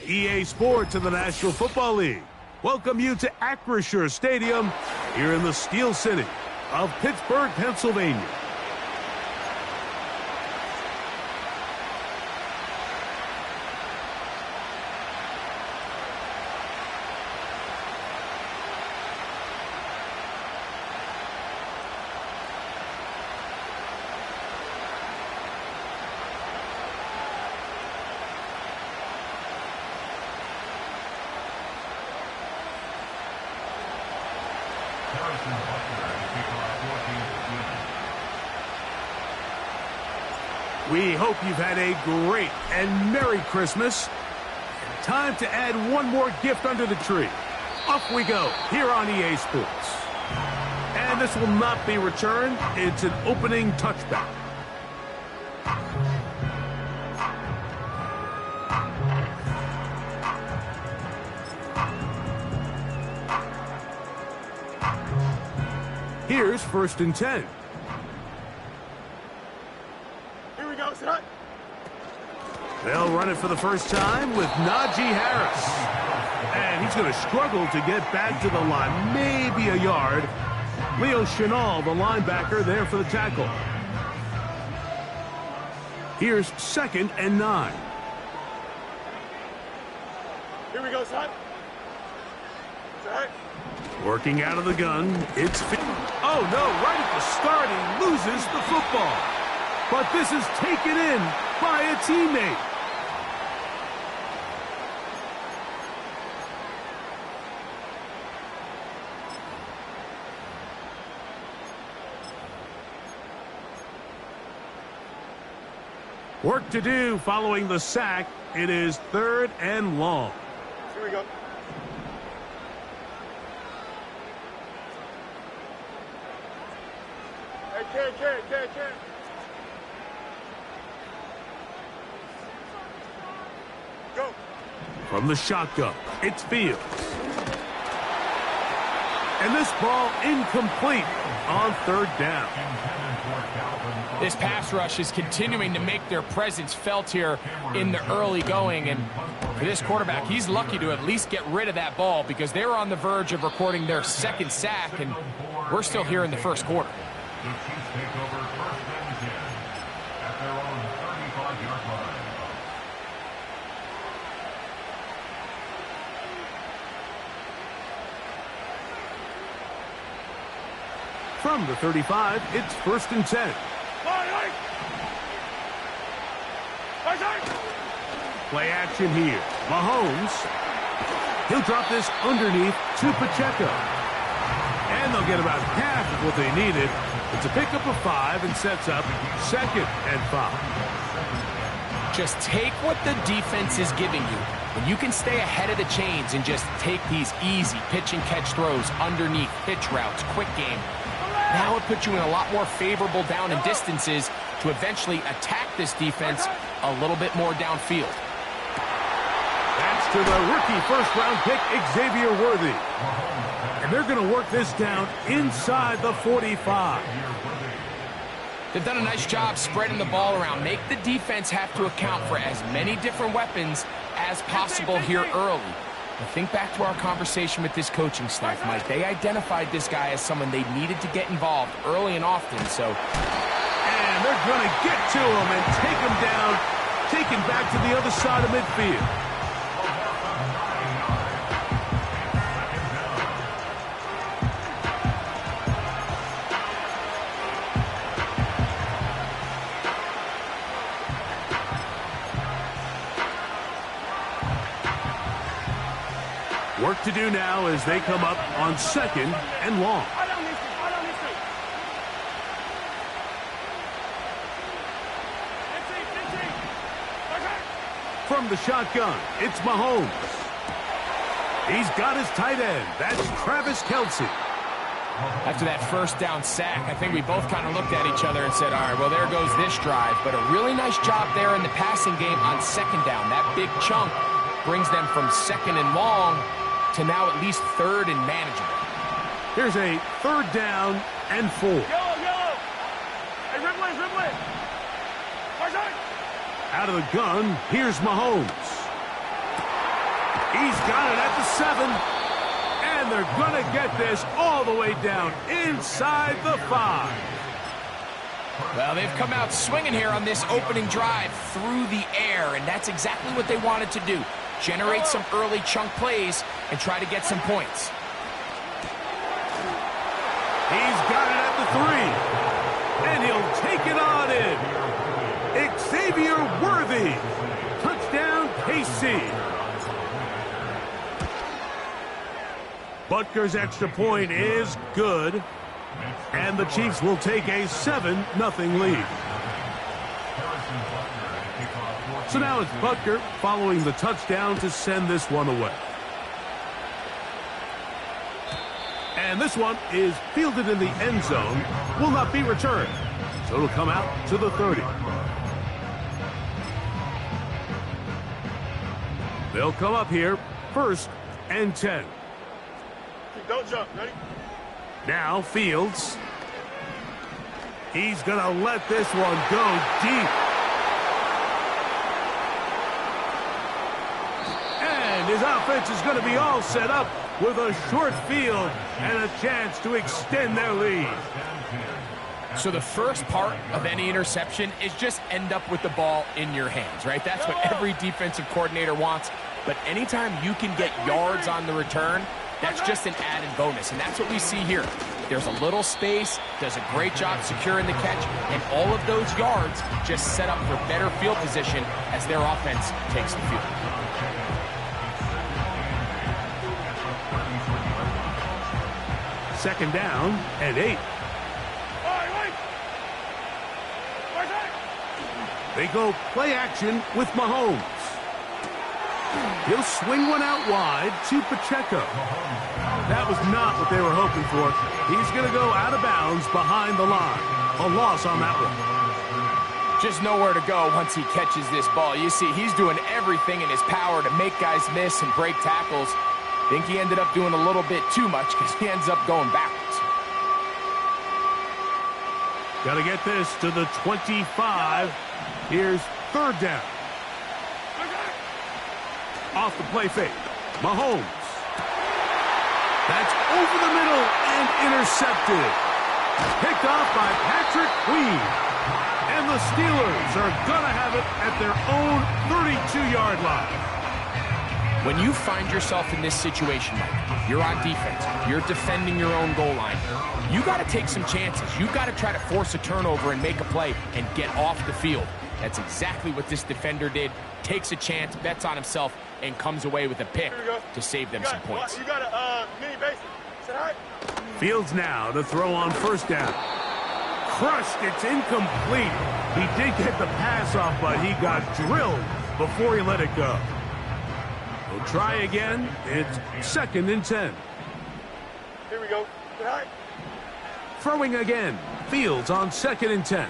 EA Sports and the National Football League welcome you to Acrisure Stadium here in the Steel City of Pittsburgh, Pennsylvania. We hope you've had a great and Merry Christmas. Time to add one more gift under the tree. Off we go here on EA Sports. And this will not be returned. It's an opening touchback. Here's 1st and 10. They'll run it for the first time with Najee Harris. And he's going to struggle to get back to the line, maybe a yard. Leo Chenal, the linebacker, there for the tackle. Here's 2nd and 9. Here we go, son. Set. Working out of the gun, it's... Oh, no, right at the start, he loses the football. But this is taken in by a teammate. Work to do following the sack. It is 3rd and long. Here we go. Hey, kid. Go. From the shotgun, it's Fields. And this ball incomplete on 3rd down. This pass rush is continuing to make their presence felt here in the early going. And for this quarterback, he's lucky to at least get rid of that ball because they were on the verge of recording their 2nd sack, and we're still here in the 1st quarter. The Chiefs take over 1st and 10 at their own 35-yard line. From the 35, it's 1st and 10. Play action here. Mahomes. He'll drop this underneath to Pacheco. And they'll get about half of what they needed. It's a pickup of 5 and sets up 2nd and 5. Just take what the defense is giving you. When you can stay ahead of the chains and just take these easy pitch and catch throws underneath, pitch routes, quick game, now it puts you in a lot more favorable down and distances to eventually attack this defense a little bit more downfield. That's to the rookie 1st-round pick, Xavier Worthy. And they're going to work this down inside the 45. They've done a nice job spreading the ball around. Make the defense have to account for as many different weapons as possible here early. But think back to our conversation with this coaching staff, Mike. They identified this guy as someone they needed to get involved early and often, so... And they're going to get to him and take him down, take him back to the other side of midfield. Work to do now as they come up on 2nd and long. From the shotgun, it's Mahomes. He's got his tight end. That's Travis Kelce. After that 1st down sack, I think we both kind of looked at each other and said, all right, well, there goes this drive. But a really nice job there in the passing game on 2nd down. That big chunk brings them from 2nd and long to now at least 3rd and manageable. Here's a 3rd down and 4. Yellow. Hey, Ridley. Out of the gun, here's Mahomes. He's got it at the 7. And they're going to get this all the way down inside the 5. Well, they've come out swinging here on this opening drive through the air, and that's exactly what they wanted to do. Generate some early chunk plays and try to get some points. He's got it at the 3. And he'll take it on in. Xavier Worthy. Touchdown, KC. Butker's extra point is good. And the Chiefs will take a 7-0 lead. So now it's Butker following the touchdown to send this one away. And this one is fielded in the end zone. Will not be returned. So it'll come out to the 30. They'll come up here, 1st and 10. Don't jump. Ready? Now Fields. He's going to let this one go deep. And his offense is going to be all set up with a short field and a chance to extend their lead. So the first part of any interception is just end up with the ball in your hands, right? That's what every defensive coordinator wants. But anytime you can get yards on the return, that's just an added bonus, and that's what we see here. There's a little space, does a great job securing the catch, and all of those yards just set up for better field position as their offense takes the field. Second down and 8. They go play action with Mahomes. He'll swing one out wide to Pacheco. That was not what they were hoping for. He's going to go out of bounds behind the line. A loss on that one. Just nowhere to go once he catches this ball. You see, he's doing everything in his power to make guys miss and break tackles. Think he ended up doing a little bit too much because he ends up going backwards. Got to get this to the 25. Here's 3rd down. Off the play fake. Mahomes. That's over the middle and intercepted. Picked off by Patrick Queen. And the Steelers are going to have it at their own 32-yard line. When you find yourself in this situation, Mike, you're on defense, you're defending your own goal line, you got to take some chances. You got to try to force a turnover and make a play and get off the field. That's exactly what this defender did. Takes a chance, bets on himself, and comes away with a pick to save them some points. You got a mini base. Say hi. Fields now to throw on 1st down. Crushed. It's incomplete. He did get the pass off, but he got drilled before he let it go. We'll try again. It's 2nd and 10. Here we go. Say hi. Throwing again. Fields on 2nd and 10.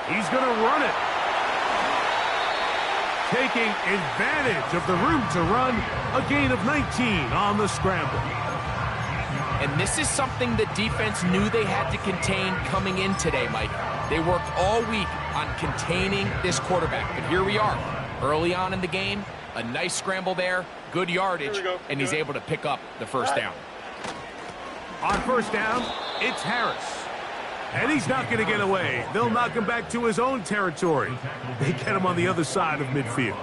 He's going to run it. Taking advantage of the room to run. A gain of 19 on the scramble. And this is something the defense knew they had to contain coming in today, Mike. They worked all week on containing this quarterback. But here we are, early on in the game. A nice scramble there, good yardage, and he's able to pick up the 1st down. On 1st down, it's Harris. And he's not going to get away. They'll knock him back to his own territory. They get him on the other side of midfield.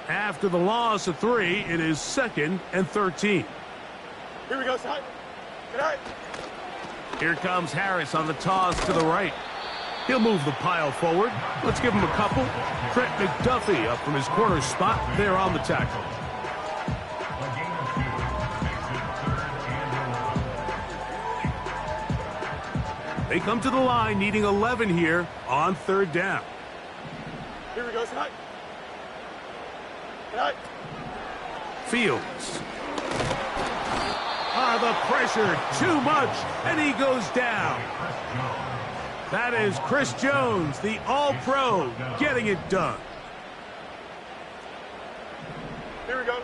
After the loss of 3, it is 2nd and 13. Here we go, side. Good night. Here comes Harris on the toss to the right. He'll move the pile forward. Let's give him a couple. Trent McDuffie up from his corner spot there on the tackle. They come to the line needing 11 here on 3rd down. Here we go, side. Good night. Fields. The pressure, too much, and he goes down. That is Chris Jones, the All-Pro, getting it done. Here we go.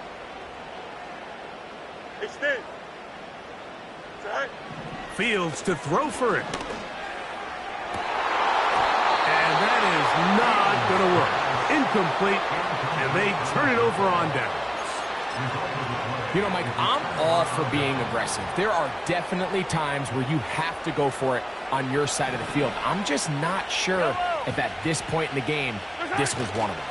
Extend. Side. Fields to throw for it. And that is not going to work. Incomplete, and they turn it over on down. You know, Mike, I'm all for being aggressive. There are definitely times where you have to go for it on your side of the field. I'm just not sure if at this point in the game, this was one of them.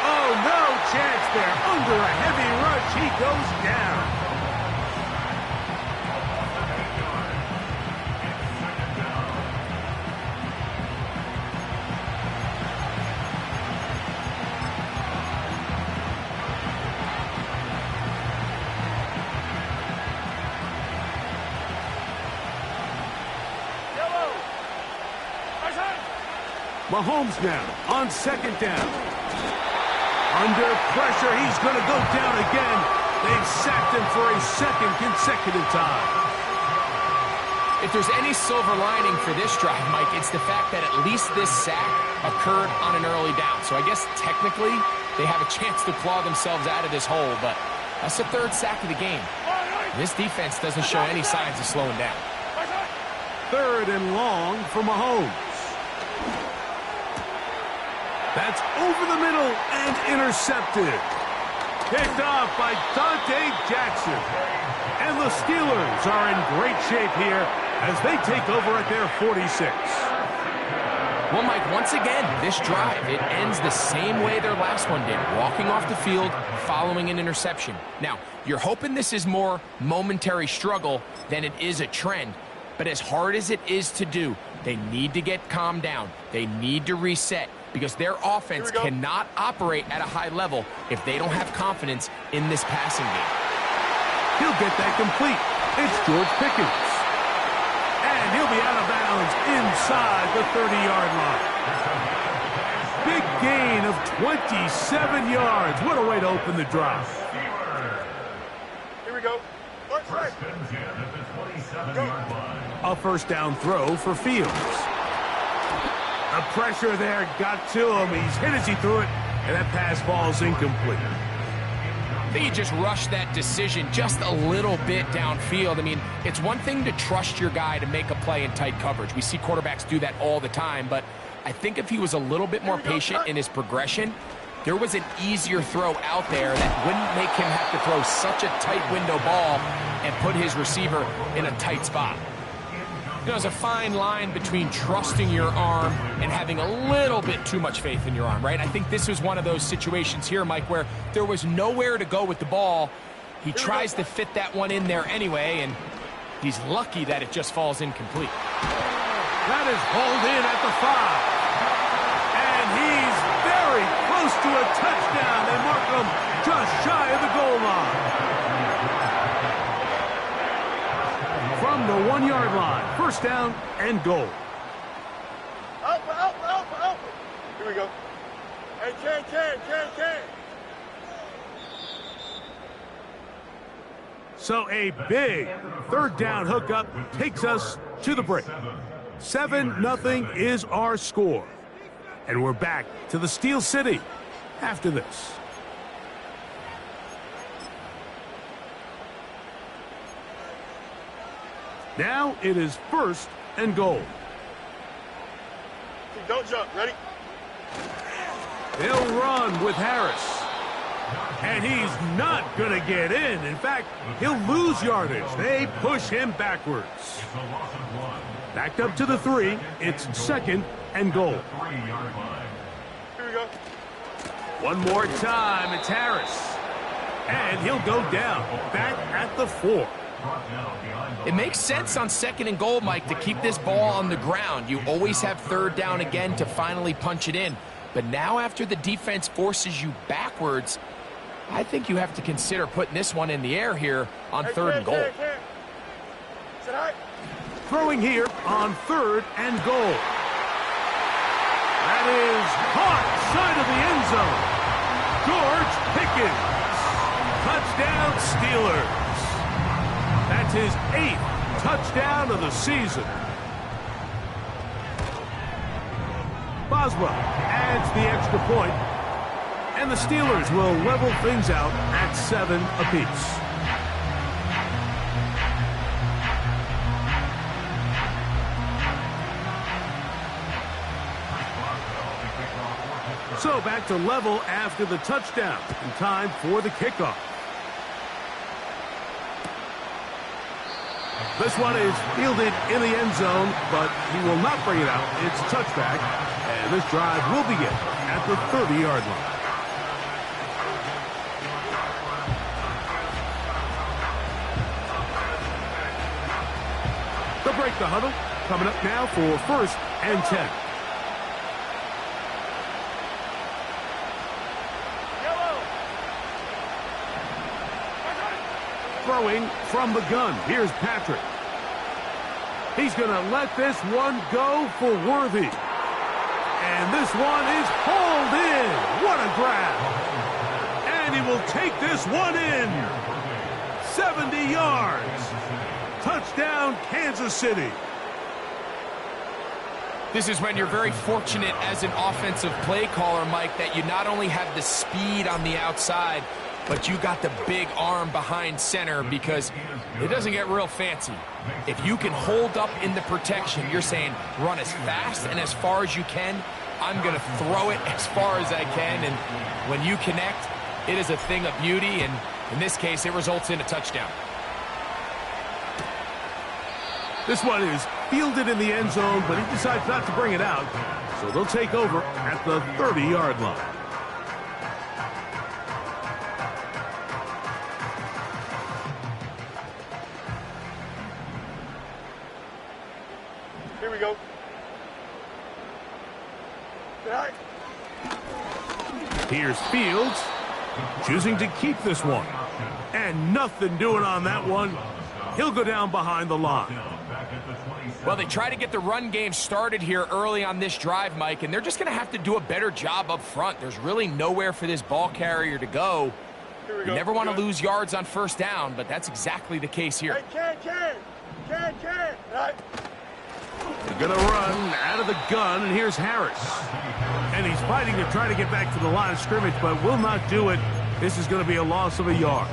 Oh, no chance there. Under a heavy rush, he goes down. Mahomes now on second down. Under pressure, he's going to go down again. They've sacked him for a second consecutive time. If there's any silver lining for this drive, Mike, it's the fact that at least this sack occurred on an early down. So I guess technically they have a chance to claw themselves out of this hole, but that's the third sack of the game. This defense doesn't show any signs of slowing down. Third and long for Mahomes. That's over the middle and intercepted. Picked off by Dante Jackson. And the Steelers are in great shape here as they take over at their 46. Well, Mike, once again, this drive, it ends the same way their last one did, walking off the field following an interception. Now, you're hoping this is more momentary struggle than it is a trend, but as hard as it is to do, they need to get calmed down. They need to reset because their offense cannot operate at a high level if they don't have confidence in this passing game. He'll get that complete. It's George Pickens. And he'll be out of bounds inside the 30-yard line. Big gain of 27 yards. What a way to open the drive. Here we go. Right. A first down throw for Fields. The pressure there got to him. He's hit as he threw it, and that pass falls incomplete. I think he just rushed that decision just a little bit downfield. I mean, it's one thing to trust your guy to make a play in tight coverage. We see quarterbacks do that all the time, but I think if he was a little bit more patient in his progression, there was an easier throw out there that wouldn't make him have to throw such a tight window ball and put his receiver in a tight spot. You know, there's a fine line between trusting your arm and having a little bit too much faith in your arm, right? I think this was one of those situations here, Mike, where there was nowhere to go with the ball. He tries to fit that one in there anyway, and he's lucky that it just falls incomplete. That is hauled in at the 5. And he's very close to a touchdown. They mark him just shy of the goal line. From the 1-yard line, first down and goal. Out. Here we go. Hey, can. So a big third down hookup takes us to the break. 7-0 is our score. And we're back to the Steel City after this. Now it is first and goal. Don't jump. Ready? He'll run with Harris. And he's not going to get in. In fact, he'll lose yardage. They push him backwards. Backed up to the 3. It's second and goal. Here we go. One more time. It's Harris. And he'll go down. Back at the 4. It makes sense on second and goal, Mike, to keep this ball on the ground. You always have third down again to finally punch it in. But now after the defense forces you backwards, I think you have to consider putting this one in the air here on third and goal. Throwing here on third and goal. That is caught side of the end zone. George Pickens. Touchdown Steelers. That's his 8th touchdown of the season. Boswell adds the extra point, and the Steelers will level things out at 7 apiece. So go back to level after the touchdown. In time for the kickoff. This one is fielded in the end zone, but he will not bring it out. It's touchback, and this drive will begin at the 30-yard line. They'll break the huddle. Coming up now for 1st and 10. Throwing from the gun. Here's Patrick. He's going to let this one go for Worthy. And this one is hauled in. What a grab. And he will take this one in. 70 yards. Touchdown, Kansas City. This is when you're very fortunate as an offensive play caller, Mike, that you not only have the speed on the outside, but you got the big arm behind center, because it doesn't get real fancy. If you can hold up in the protection, you're saying run as fast and as far as you can. I'm going to throw it as far as I can, and when you connect, it is a thing of beauty, and in this case, it results in a touchdown. This one is fielded in the end zone, but he decides not to bring it out, so they'll take over at the 30-yard line. Here we go. Right. Here's Fields, choosing to keep this one. And nothing doing on that one. He'll go down behind the line. Well, they try to get the run game started here early on this drive, Mike, and they're just going to have to do a better job up front. There's really nowhere for this ball carrier to go. You never want to lose yards on 1st down, but that's exactly the case here. Hey, Ken. Right. They're going to run out of the gun, and here's Harris. And he's fighting to try to get back to the line of scrimmage, but will not do it. This is going to be a loss of a yard.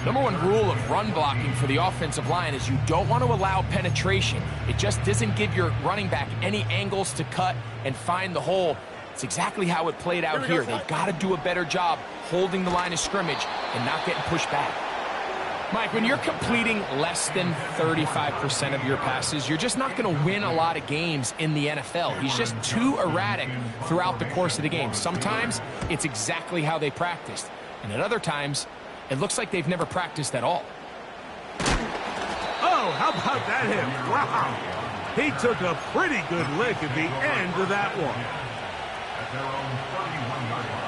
Number one rule of run blocking for the offensive line is you don't want to allow penetration. It just doesn't give your running back any angles to cut and find the hole. It's exactly how it played out here. They've got to do a better job holding the line of scrimmage and not getting pushed back. Mike, when you're completing less than 35% of your passes, you're just not going to win a lot of games in the NFL. He's just too erratic throughout the course of the game. Sometimes it's exactly how they practiced, and at other times, it looks like they've never practiced at all. Oh, how about that hit? Wow. He took a pretty good lick at the end of that one. At their own 31-yard line.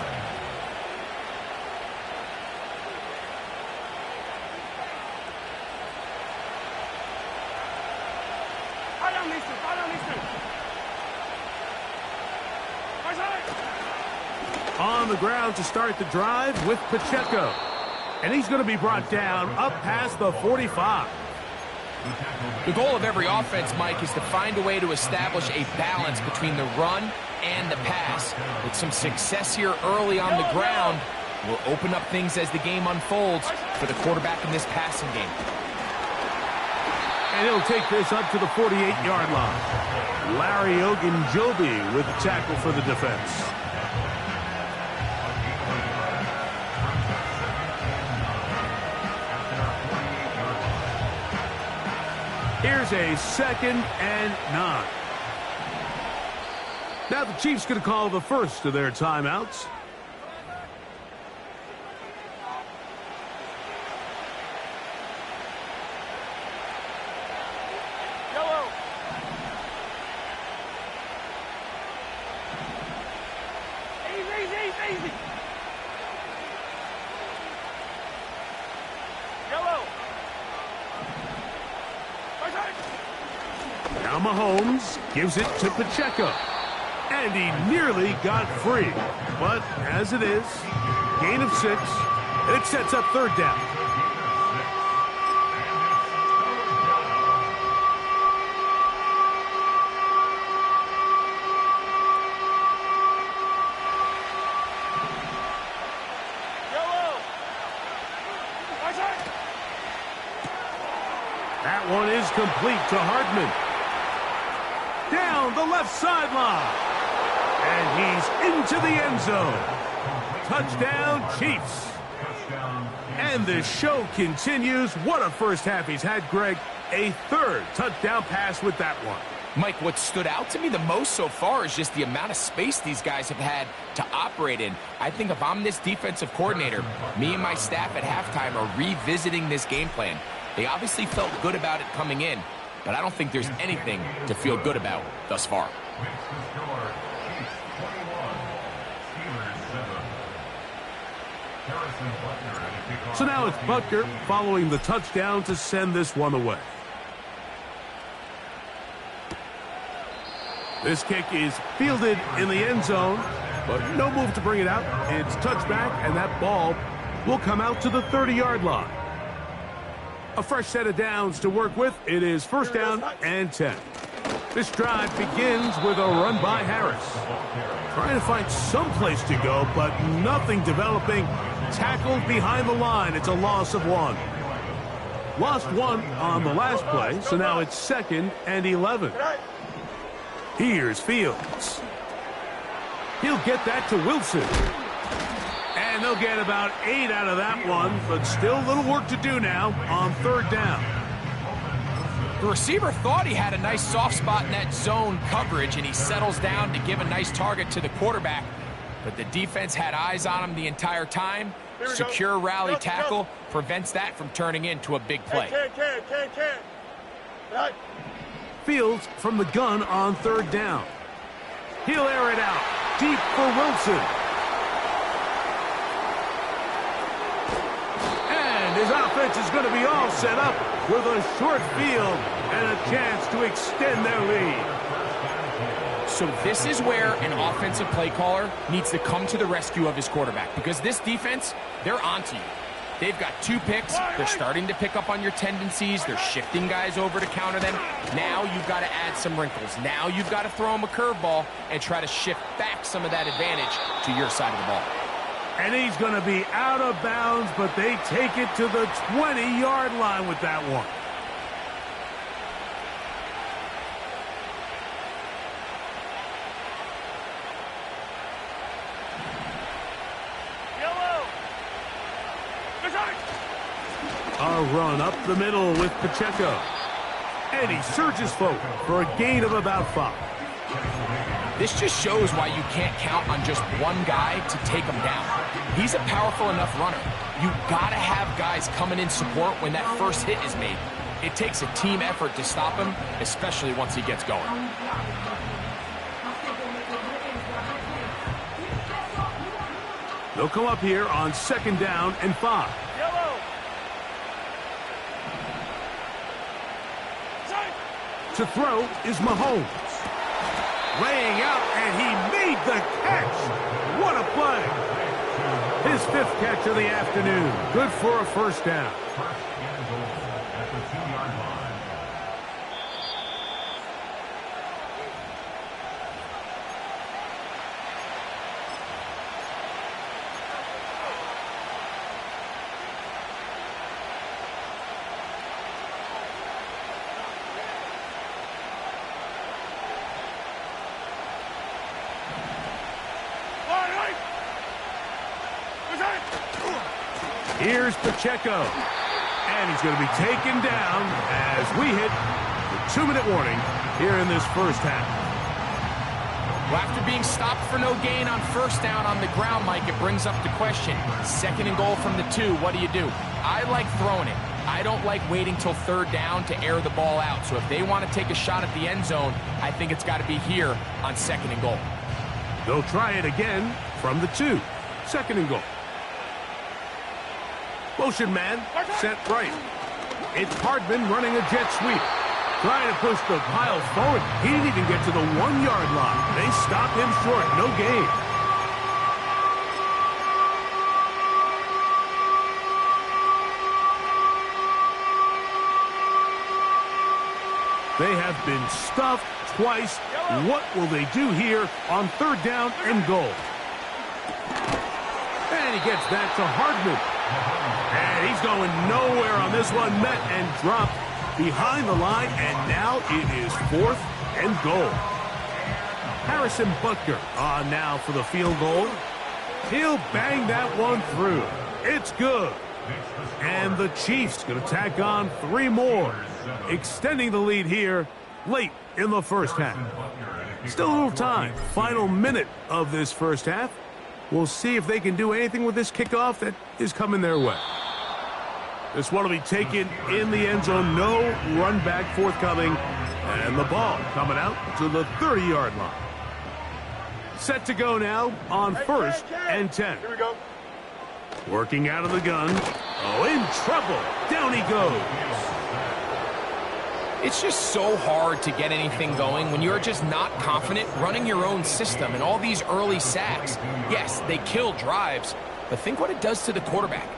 On the ground to start the drive with Pacheco. And he's going to be brought down up past the 45. The goal of every offense, Mike, is to find a way to establish a balance between the run and the pass. With some success here early on the ground, will open up things as the game unfolds for the quarterback in this passing game. And he'll take this up to the 48-yard line. Larry Ogunjobi with the tackle for the defense. Here's a 2nd and 9. Now the Chiefs going to call the first of their timeouts. Yellow. Easy. Yellow. Now Mahomes gives it to Pacheco. And he nearly got free. But as it is, gain of 6, and it sets up 3rd down. That one is complete to Hardman. Down the left sideline. And he's into the end zone. Touchdown, Chiefs. And the show continues. What a first half he's had, Greg. A third touchdown pass with that one. Mike, what stood out to me the most so far is just the amount of space these guys have had to operate in. I think if I'm this defensive coordinator, me and my staff at halftime are revisiting this game plan. They obviously felt good about it coming in, but I don't think there's anything to feel good about thus far. So now it's Butker following the touchdown to send this one away. This kick is fielded in the end zone, but no move to bring it out. It's touchback, and that ball will come out to the 30-yard line. A fresh set of downs to work with. It is first down and 10. This drive begins with a run by Harris. Trying to find some place to go, but nothing developing. Tackled behind the line. It's a loss of 1. Lost 1 on the last play, so now it's 2nd and 11. Here's Fields. He'll get that to Wilson. And they'll get about 8 out of that one, but still a little work to do now on third down. The receiver thought he had a nice soft spot in that zone coverage, and he settles down to give a nice target to the quarterback. But the defense had eyes on him the entire time. Secure rally tackle prevents that from turning into a big play. Fields from the gun on third down. He'll air it out deep for Wilson. And his offense is going to be all set up with a short field and a chance to extend their lead. So this is where an offensive play caller needs to come to the rescue of his quarterback, because this defense, they're onto you. They've got 2 picks. They're starting to pick up on your tendencies. They're shifting guys over to counter them. Now you've got to add some wrinkles. Now you've got to throw them a curveball and try to shift back some of that advantage to your side of the ball. And he's going to be out of bounds, but they take it to the 20-yard line with that one. A run up the middle with Pacheco. And he surges forward for a gain of about 5. This just shows why you can't count on just one guy to take him down. He's a powerful enough runner. You got to have guys coming in support when that first hit is made. It takes a team effort to stop him, especially once he gets going. They'll come up here on 2nd down and 5. To throw is Mahomes. Laying out, and he made the catch. What a play. His 5th catch of the afternoon. Good for a first down. At the 2-yard line. Here's Pacheco. And he's going to be taken down as we hit the 2-minute warning here in this first half. Well, after being stopped for no gain on first down on the ground, Mike, it brings up the question. 2nd and goal from the 2, what do you do? I like throwing it. I don't like waiting till third down to air the ball out. So if they want to take a shot at the end zone, I think it's got to be here on 2nd and goal. They'll try it again from the 2. 2nd and goal. Motion man set right. It's Hardman running a jet sweep. Trying to push the pile forward. He didn't even get to the 1-yard line. They stop him short. No gain. They have been stuffed twice. What will they do here on 3rd down and goal? And he gets that to Hardman. And he's going nowhere on this one. Met and dropped behind the line. And now it is 4th and goal. Harrison Butker on now for the field goal. He'll bang that one through. It's good. And the Chiefs going to tack on 3 more, extending the lead here late in the first half. Still a little time. Final minute of this first half. We'll see if they can do anything with this kickoff that is coming their way. This one will be taken in the end zone. No run back forthcoming. And the ball coming out to the 30-yard line. Set to go now on 1st and 10. Here we go. Working out of the gun. Oh, in trouble. Down he goes. It's just so hard to get anything going when you're just not confident running your own system, and all these early sacks. Yes, they kill drives, but think what it does to the quarterback.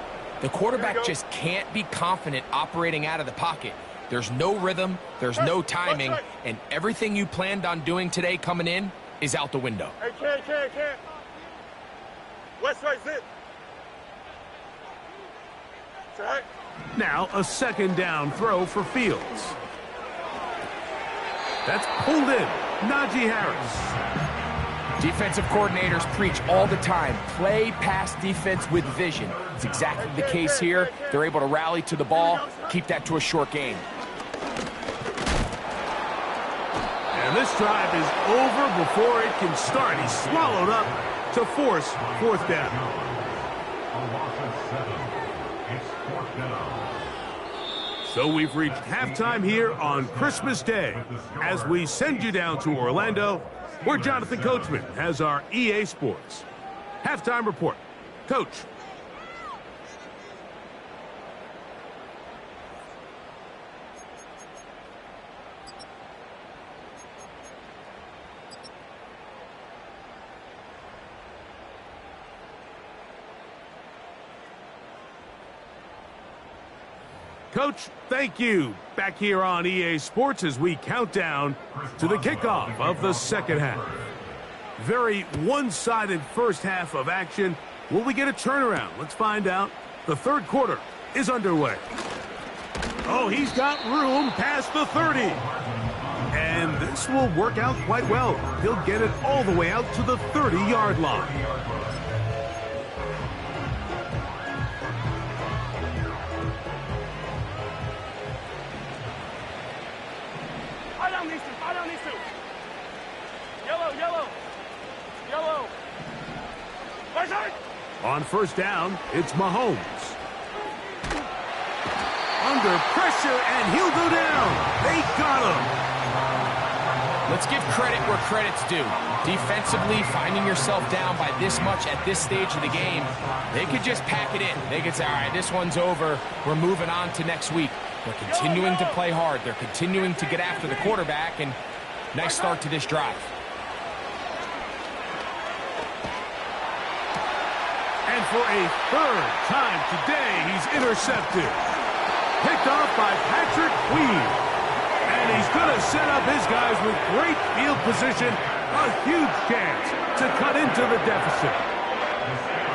The quarterback just can't be confident operating out of the pocket. There's no rhythm, there's no timing, and everything you planned on doing today coming in is out the window. Hey, can't. West right, zip. Track. Now a 2nd down throw for Fields. That's pulled in. Najee Harris. Defensive coordinators preach all the time, play pass defense with vision. It's exactly the case here. They're able to rally to the ball, keep that to a short game. And this drive is over before it can start. He's swallowed up to force 4th down. A loss of 7. It's 4th down. So we've reached halftime here on Christmas Day as we send you down to Orlando, where Jonathan Coachman has our EA Sports halftime report. Coach. Coach, thank you. Back here on EA Sports as we count down to the kickoff of the second half. Very one-sided first half of action. Will we get a turnaround? Let's find out. The third quarter is underway. Oh, he's got room past the 30. And this will work out quite well. He'll get it all the way out to the 30-yard line. On 1st down, it's Mahomes. Under pressure, and he'll go down. They got him. Let's give credit where credit's due. Defensively, finding yourself down by this much at this stage of the game, they could just pack it in. They could say, all right, this one's over. We're moving on to next week. They're continuing to play hard. They're continuing to get after the quarterback, and nice start to this drive. And for a 3rd time today, he's intercepted. Picked off by Patrick Queen. And he's going to set up his guys with great field position. A huge chance to cut into the deficit.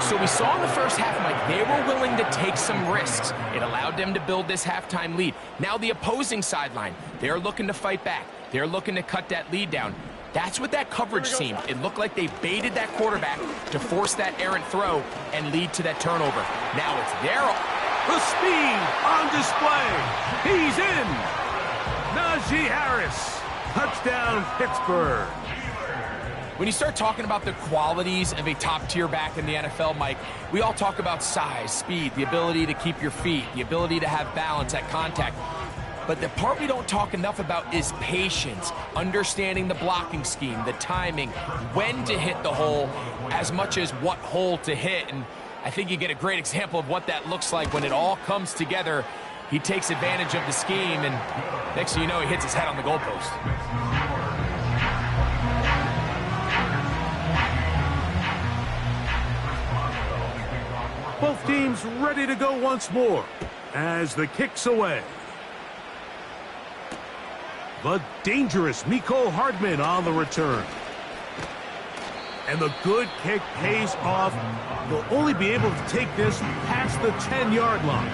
So we saw in the first half, Mike, they were willing to take some risks. It allowed them to build this halftime lead. Now the opposing sideline, they're looking to fight back. They're looking to cut that lead down. That's what that coverage seemed. It looked like they baited that quarterback to force that errant throw and lead to that turnover. Now it's their... The speed on display. He's in. Najee Harris. Touchdown, Pittsburgh. When you start talking about the qualities of a top-tier back in the NFL, Mike, we all talk about size, speed, the ability to keep your feet, the ability to have balance at contact. But the part we don't talk enough about is patience, understanding the blocking scheme, the timing, when to hit the hole, as much as what hole to hit. And I think you get a great example of what that looks like when it all comes together. He takes advantage of the scheme, and next thing you know, he hits his head on the goalpost. Both teams ready to go once more as the kick's away. The dangerous Mecole Hardman on the return. And the good kick pays off. They'll only be able to take this past the 10-yard line.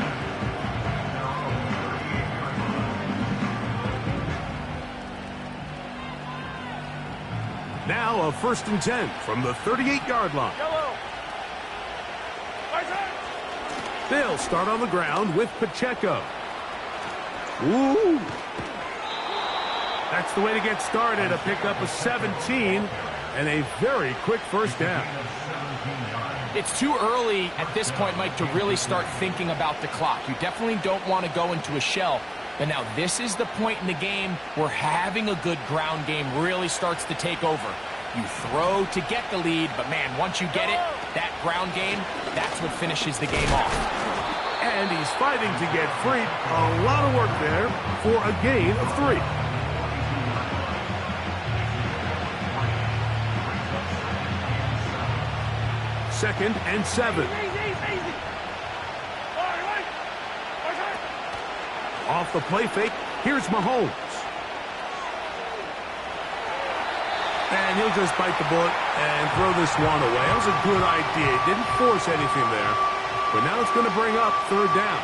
Now now a 1st and 10 from the 38-yard line. Yellow. They'll start on the ground with Pacheco. Ooh. That's the way to get started. A pickup of 17 and a very quick 1st down. It's too early at this point, Mike, to really start thinking about the clock. You definitely don't want to go into a shell. But now this is the point in the game where having a good ground game really starts to take over. You throw to get the lead, but man, once you get it, that ground game, that's what finishes the game off. And he's fighting to get free. A lot of work there for a gain of 3. Second and 7. Off the play fake, here's Mahomes. And he'll just bite the bullet and throw this one away. That was a good idea. He didn't force anything there. But now it's going to bring up 3rd down.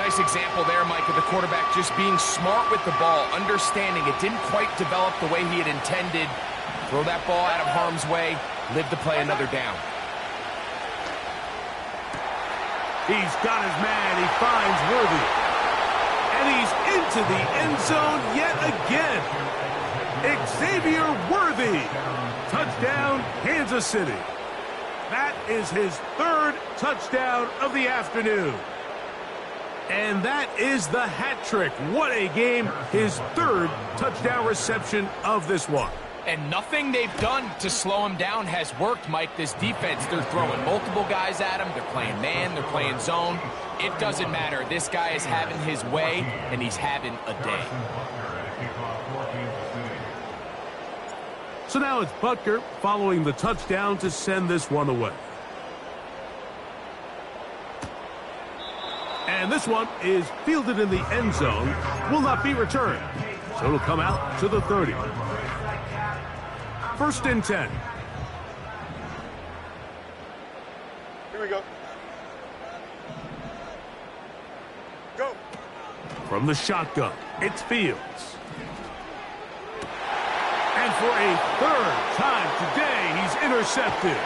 Nice example there, Mike, of the quarterback just being smart with the ball, understanding it didn't quite develop the way he had intended. Throw that ball out of harm's way, live to play another down. He's got his man. He finds Worthy. And he's into the end zone yet again. Xavier Worthy. Touchdown, Kansas City. That is his 3rd touchdown of the afternoon. And that is the hat trick. What a game. His 3rd touchdown reception of this one. And nothing they've done to slow him down has worked, Mike. This defense, they're throwing multiple guys at him. They're playing man. They're playing zone. It doesn't matter. This guy is having his way, and he's having a day. So now it's Butker following the touchdown to send this one away. And this one is fielded in the end zone. Will not be returned. So it'll come out to the 30. 1st and 10. Here we go. Go. From the shotgun, it's Fields. And for a 3rd time today, he's intercepted.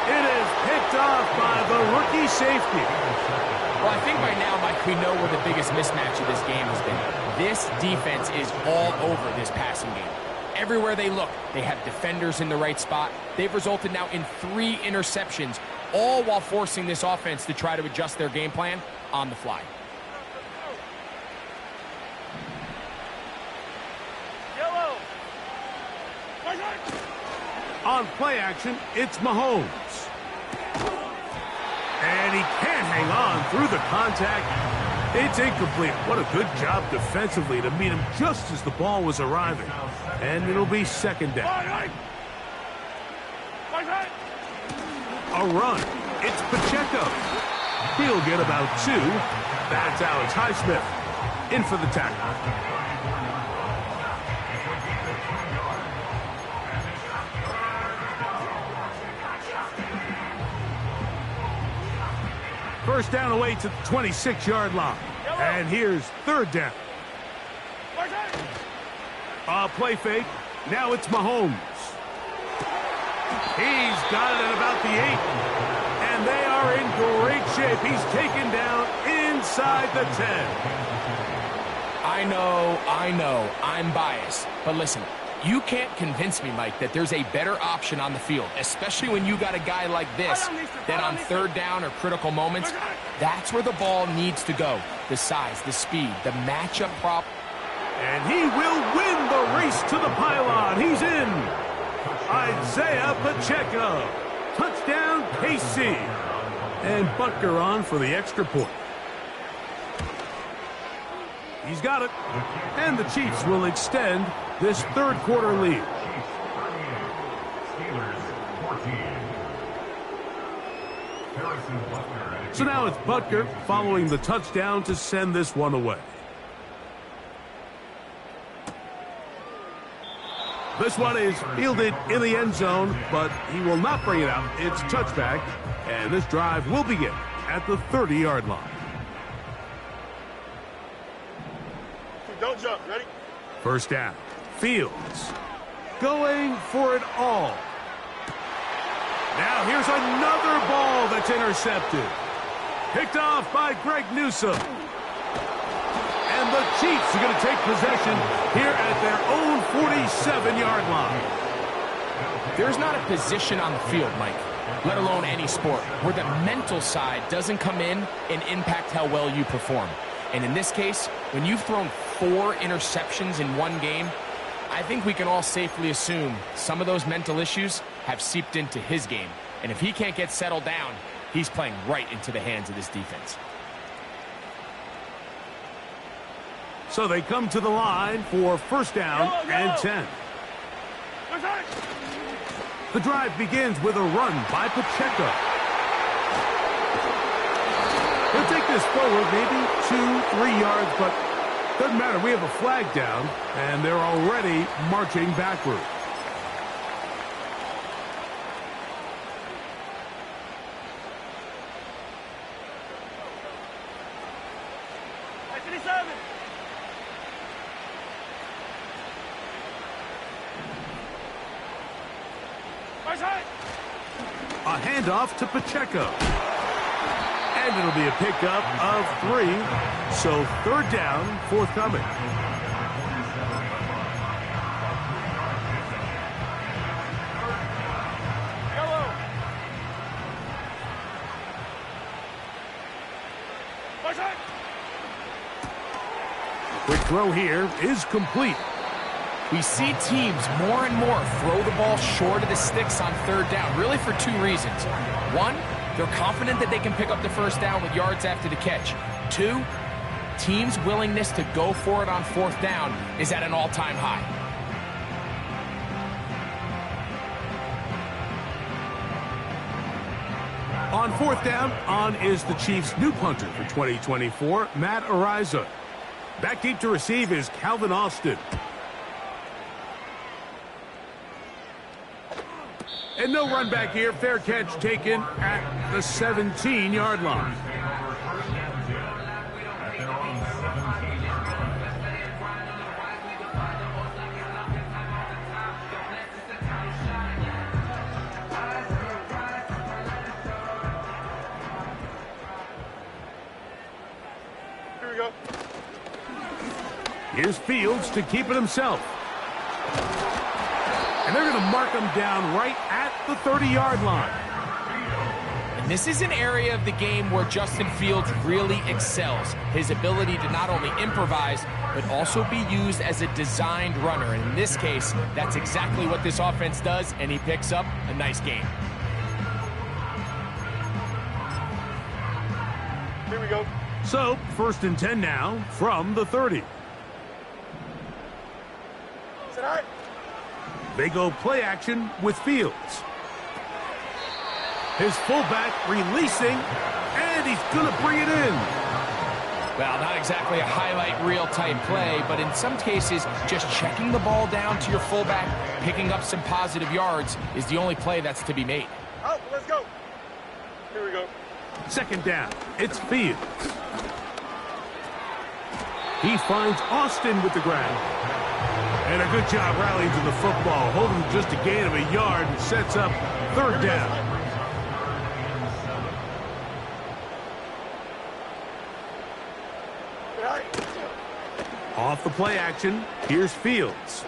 It is picked off by the rookie safety. Well, I think by now, Mike, we know where the biggest mismatch of this game has been. This defense is all over this passing game. Everywhere they look, they have defenders in the right spot. They've resulted now in 3 interceptions, all while forcing this offense to try to adjust their game plan on the fly. Yellow. On play action, it's Mahomes. And he can't hang on through the contact. It's incomplete. What a good job defensively to meet him just as the ball was arriving. And it'll be 2nd down. A run. It's Pacheco. He'll get about 2. That's Alex Highsmith in for the tackle. First down away to the 26-yard line. And here's 3rd down. Play fake. Now it's Mahomes. He's got it at about the 8. And they are in great shape. He's taken down inside the 10. I know, I'm biased. But listen, you can't convince me, Mike, that there's a better option on the field, especially when you got a guy like this, that on 3rd down or critical moments, that's where the ball needs to go. The size, the speed, the matchup prop. And he will win the race to the pylon. He's in. Isaiah Pacheco. Touchdown, KC. And Butker on for the extra point. He's got it. And the Chiefs will extend this 3rd quarter lead. So now it's Butker following the touchdown to send this one away. This one is fielded in the end zone, but he will not bring it out. It's touchback, and this drive will begin at the 30-yard line. Don't jump. Ready? First down. Fields. going for it all. Now here's another ball that's intercepted. Picked off by Greg Newsome. And the Chiefs are going to take possession here at their own 47-yard line. There's not a position on the field, Mike, let alone any sport, where the mental side doesn't come in and impact how well you perform. And in this case, when you've thrown 4 interceptions in one game, I think we can all safely assume some of those mental issues have seeped into his game. And if he can't get settled down, he's playing right into the hands of this defense. So they come to the line for first down and 10. The drive begins with a run by Pacheco. He'll take this forward maybe 2-3 yards, but doesn't matter. We have a flag down, and they're already marching backward. A handoff to Pacheco. And it'll be a pickup of 3. So third down, forthcoming. Quick throw here is complete. We see teams more and more throw the ball short of the sticks on third down, really for 2 reasons. 1, they're confident that they can pick up the first down with yards after the catch. 2, teams' willingness to go for it on fourth down is at an all-time high. On fourth down, on is the Chiefs' new punter for 2024, Matt Araiza. Back deep to receive is Calvin Austin. And no run back here. Fair catch taken at the 17-yard line. Here we go. Here's Fields to keep it himself. And they're going to mark him down right at the 30-yard line. And this is an area of the game where Justin Fields really excels. His ability to not only improvise, but also be used as a designed runner. And in this case, that's exactly what this offense does, and he picks up a nice gain. Here we go. So, first and 10 now from the 30. Sit high. They go play action with Fields. His fullback releasing, and he's going to bring it in. Well, not exactly a highlight reel type play, but in some cases, just checking the ball down to your fullback, picking up some positive yards is the only play that's to be made. Out, let's go. Here we go. Second down, it's Fields. He finds Austin with the grab. And a good job rallying to the football, holding just a gain of a yard and sets up third down. Off the play action, here's Fields.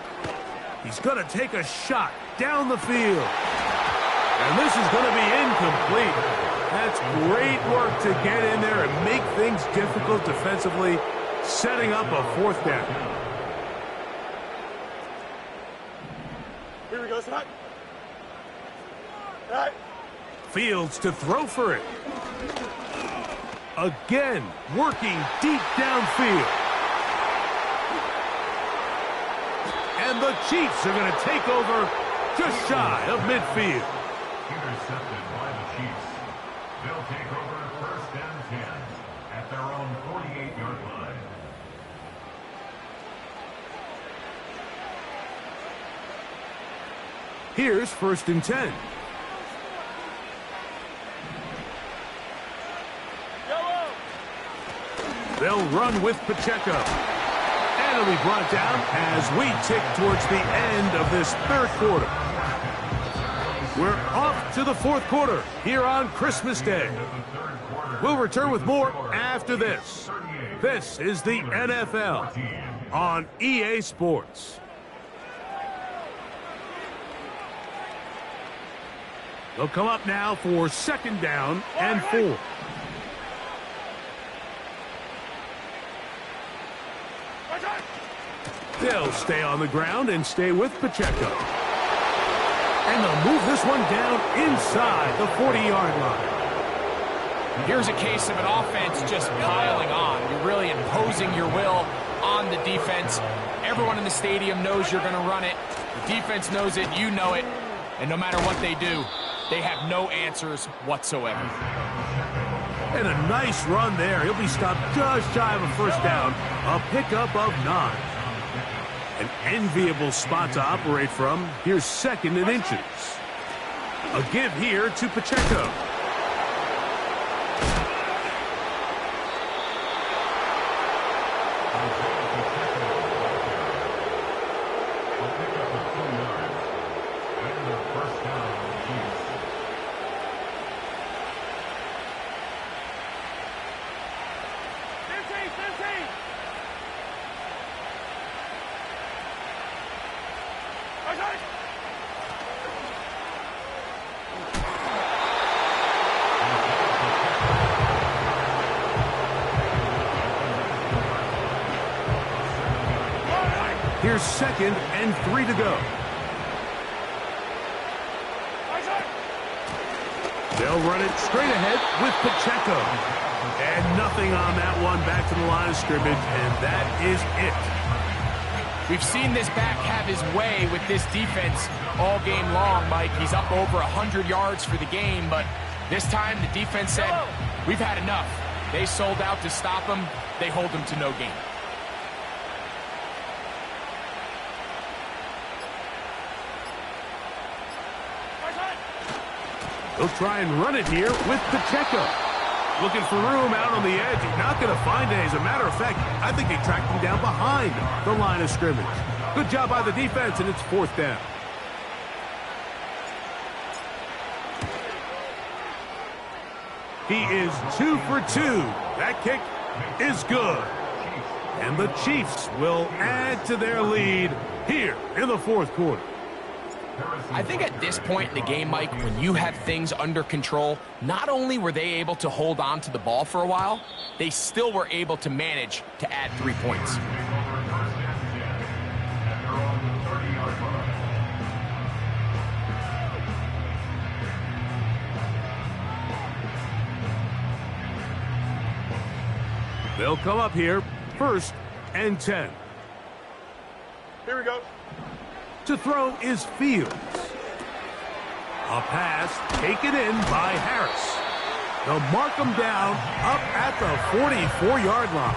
He's going to take a shot down the field. And this is going to be incomplete. That's great work to get in there and make things difficult defensively, setting up a fourth down. Here we go, sit high. Right. Fields to throw for it. Again, working deep downfield. And the Chiefs are going to take over just shy of midfield. Intercepted by the Chiefs. They'll take over first and 10 at their own 48-yard line. Here's first and 10. They'll run with Pacheco. And it'll be brought down as we tick towards the end of this third quarter. We're off to the fourth quarter here on Christmas Day. We'll return with more after this. This is the NFL on EA Sports. They'll come up now for second down and 4. They'll stay on the ground and stay with Pacheco. And they'll move this one down inside the 40-yard line. Here's a case of an offense just piling on. You're really imposing your will on the defense. Everyone in the stadium knows you're going to run it. The defense knows it, you know it. And no matter what they do, they have no answers whatsoever. And a nice run there. He'll be stopped just shy of a first down. A pickup of 9. An enviable spot to operate from. Here's second and inches. A give here to Pacheco. Here's second and 3 to go. They'll run it straight ahead with Pacheco. And nothing on that one, back to the line of scrimmage, and that is it. We've seen this back have his way with this defense all game long, Mike. He's up over 100 yards for the game, but this time the defense said, we've had enough. They sold out to stop him. They hold him to no gain. They'll try and run it here with Pacheco. Looking for room out on the edge. He's not going to find it. As a matter of fact, I think they tracked him down behind the line of scrimmage. Good job by the defense, and it's fourth down. He is 2 for 2. That kick is good. And the Chiefs will add to their lead here in the fourth quarter. I think at this point in the game, Mike, when you have things under control, not only were they able to hold on to the ball for a while, they still were able to manage to add 3 points. They'll come up here, first and 10. Here we go. To throw is Fields. A pass taken in by Harris. They'll mark him down up at the 44-yard line.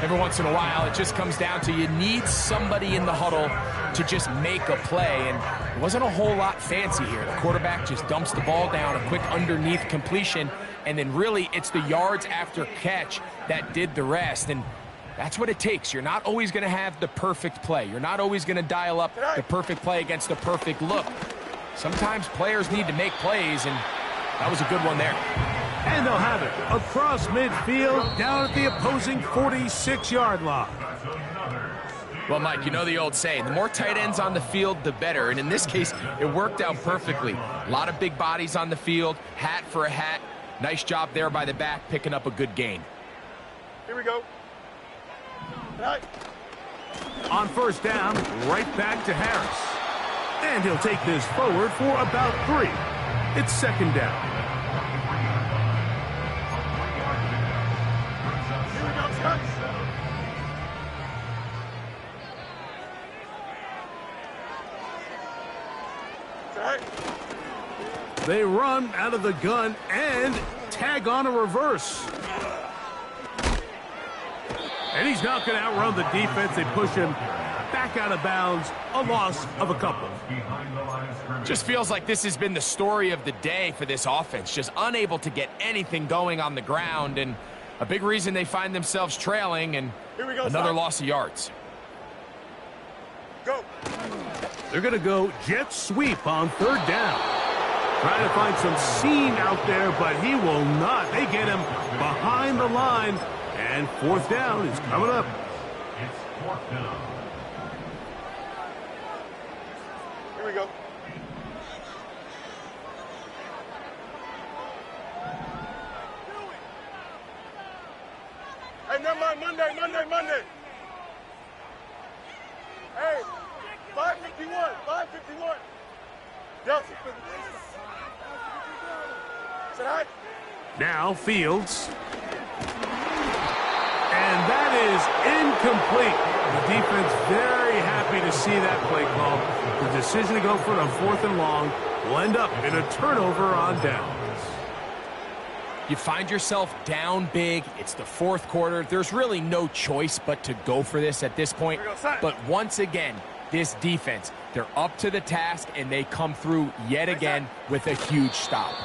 Every once in a while, it just comes down to you need somebody in the huddle to just make a play, and it wasn't a whole lot fancy here. The quarterback just dumps the ball down, a quick underneath completion, and then really it's the yards after catch that did the rest, and that's what it takes. You're not always going to have the perfect play. You're not always going to dial up the perfect play against the perfect look. Sometimes players need to make plays, and that was a good one there. And they'll have it across midfield down at the opposing 46-yard line. Well, Mike, you know the old saying, the more tight ends on the field, the better. And in this case, it worked out perfectly. A lot of big bodies on the field, hat for a hat. Nice job there by the back, picking up a good gain. Here we go. On first down, right back to Harris. And he'll take this forward for about 3. It's second down. Here we go, Scott. They run out of the gun and tag on a reverse. And he's not going to outrun the defense. They push him back out of bounds, a loss of a couple. Just feels like this has been the story of the day for this offense. Just unable to get anything going on the ground, and a big reason they find themselves trailing, and Here we go. Another son. loss of yards. Go. They're going to go jet sweep on third down. Trying to find some seam out there, but he will not. They get him behind the line, and fourth down is coming up. It's fourth down. Here we go. Hey, never mind. Monday. Hey, 551. Delta. Say hi. Now Fields. And that is incomplete. The defense very happy to see that play call. The decision to go for it on fourth and long will end up in a turnover on downs. You find yourself down big. It's the fourth quarter. There's really no choice but to go for this at this point. But once again, this defense, they're up to the task, and they come through yet again with a huge stop.